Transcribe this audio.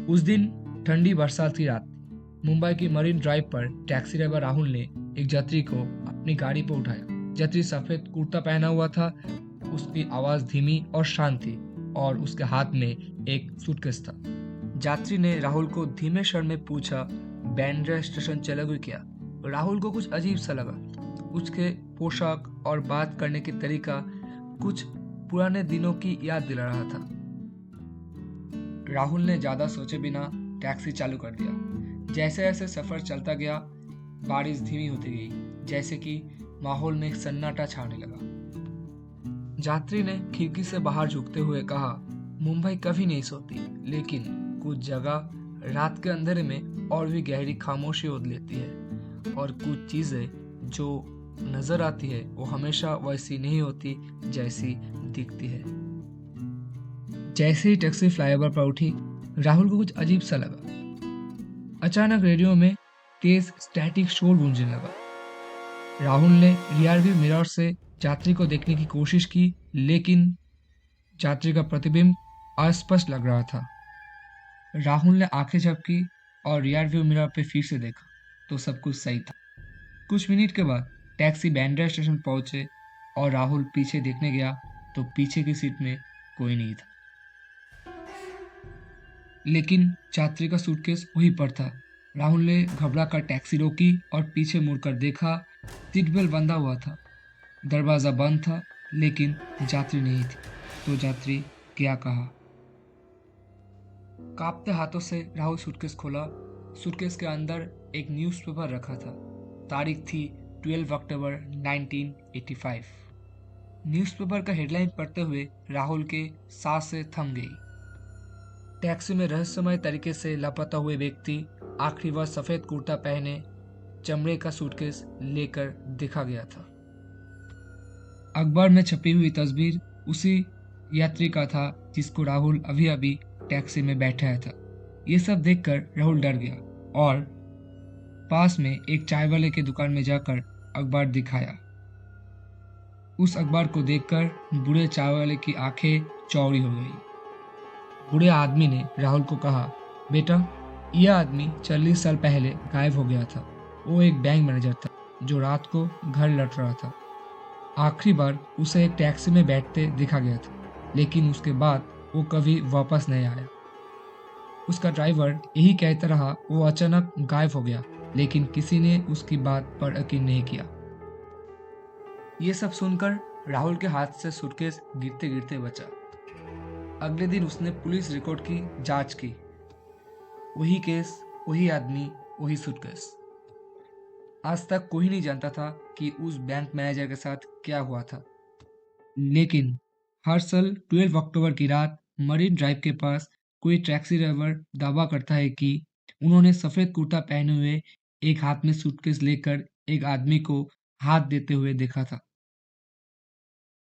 उस दिन ठंडी बरसात की रात थी। मुंबई की मरीन ड्राइव पर टैक्सी ड्राइवर राहुल ने एक यात्री को अपनी गाड़ी पर उठाया। यात्री सफेद कुर्ता पहना हुआ था, उसकी आवाज धीमी और शांत थी और उसके हाथ में एक सूटकेस था। यात्री ने राहुल को धीमे स्वर में पूछा, बांद्रा स्टेशन चलोगे क्या? राहुल को कुछ अजीब सा लगा। उसके पोशाक और बात करने की तरीका कुछ पुराने दिनों की याद दिला रहा था। राहुल ने ज्यादा सोचे बिना टैक्सी चालू कर दिया। जैसे जैसे सफर चलता गया, बारिश धीमी होती गई, जैसे कि माहौल में एक सन्नाटा छाने लगा। यात्री ने खिड़की से बाहर झुकते हुए कहा, मुंबई कभी नहीं सोती, लेकिन कुछ जगह रात के अंधेरे में और भी गहरी खामोशी ओढ़ लेती है, और कुछ चीजें जो नजर आती है वो हमेशा वैसी नहीं होती जैसी दिखती है। जैसे ही टैक्सी फ्लाईओवर पर उठी, राहुल को कुछ अजीब सा लगा। अचानक रेडियो में तेज स्टैटिक शोर गूंजने लगा। राहुल ने रियरव्यू मिरर से यात्री को देखने की कोशिश की, लेकिन यात्री का प्रतिबिंब अस्पष्ट लग रहा था। राहुल ने आंखें झपकी और रियरव्यू मिरर पे फिर से देखा, तो सब कुछ सही था। कुछ मिनट के बाद टैक्सी बांद्रा स्टेशन पहुंचे और राहुल पीछे देखने गया तो पीछे की सीट में कोई नहीं था, लेकिन यात्री का सूटकेस वहीं पर था। राहुल ने घबरा कर टैक्सी रोकी और पीछे मुड़कर देखा। सीट बेल्ट बंधा हुआ था, दरवाजा बंद था, लेकिन यात्री नहीं थी। तो यात्री क्या कहा? कांपते हाथों से राहुल सूटकेस खोला। सूटकेस के अंदर एक न्यूज़पेपर रखा था। तारीख थी 12 अक्टूबर 1985। न्यूज़पेपर का हेडलाइन पढ़ते हुए राहुल के सांसें थम गई। टैक्सी में रहस्यमय तरीके से लापता हुए व्यक्ति आखिरी बार सफेद कुर्ता पहने चमड़े का सूटकेस लेकर देखा गया था। अखबार में छपी हुई तस्वीर उसी यात्री का था जिसको राहुल अभी अभी टैक्सी में बैठाया था। ये सब देखकर राहुल डर गया और पास में एक चाय वाले की दुकान में जाकर अखबार दिखाया। उस अखबार को देखकर बूढ़े चाय वाले की आंखें चौड़ी हो गई। बूढ़े आदमी ने राहुल को कहा, बेटा, यह आदमी 40 साल पहले गायब हो गया था। वो एक बैंक मैनेजर था जो रात को घर लौट रहा था। आखिरी बार उसे एक टैक्सी में बैठते देखा गया था, लेकिन उसके बाद वो कभी वापस नहीं आया। उसका ड्राइवर यही कहता रहा वो अचानक गायब हो गया, लेकिन किसी ने उसकी बात पर यकीन नहीं किया। ये सब सुनकर राहुल के हाथ से सूटकेस गिरते गिरते बचा। अगले दिन उसने पुलिस रिकॉर्ड की जांच की। वही केस, वही आदमी, वही सूटकेस। आज तक कोई नहीं जानता था कि उस बैंक मैनेजर के साथ क्या हुआ था, लेकिन हर साल 12 अक्टूबर की रात मरीन ड्राइव के पास कोई टैक्सी ड्राइवर दावा करता है कि उन्होंने सफेद कुर्ता पहने हुए एक हाथ में सूटकेस लेकर एक आदमी को हाथ देते हुए देखा था।